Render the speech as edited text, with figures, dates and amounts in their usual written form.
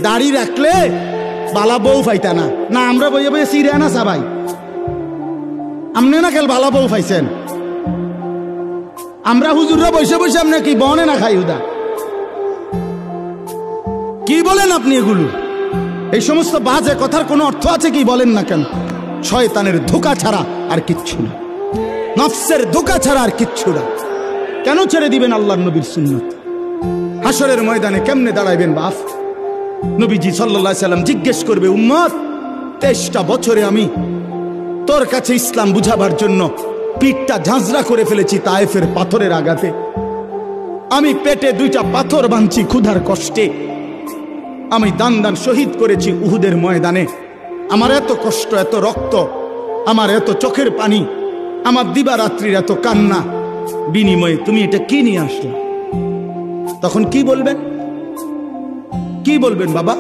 দাড়ি রাখলে বালা বউ পাইতা না। না আমরা বইয়ে বইয়ে সিরে না সবাই, আপনি না খেল বালা বউ পাইছেন। আমরা হুজুররা বসে বসে আপনি কি বনে না খাই হুদা? কি বলেন আপনি এগুলো? এই সমস্ত বাজে কথার কোনো অর্থ আছে কি? বলেন না কেন? শয়তানের ধোঁকা ছাড়া আর কিচ্ছু না, নফসের ধোঁকা ছাড়া আর কিচ্ছু না। কেন ছেড়ে দিবেন আল্লাহর নবীর সুন্নাত? হাসরের ময়দানে কেমনে দাঁড়াইবেন বাপ? নবীজি সাল্লাল্লাহু আলাইহি সাল্লাম জিজ্ঞেস করবে, উম্মত 23টা বছরে আমি তোর কাছে ইসলাম বুঝাবার জন্য পিঠটা ঝাঁঝরা করে ফেলেছি তায়েফের পাথরের আঘাতে। আমি পেটে 2টা পাথর বাঁধছি ক্ষুধার কষ্টে। আমি দান দান শহীদ করেছি উহুদের ময়দানে। আমার এত কষ্ট, এত রক্ত, আমার এত চোখের পানি, আমার দিবারাত্রির এত কান্না, বিনিময়ে তুমি এটা কি নিয়ে আসলে? তখন কি বলবেন? কি বলবেন বাবা?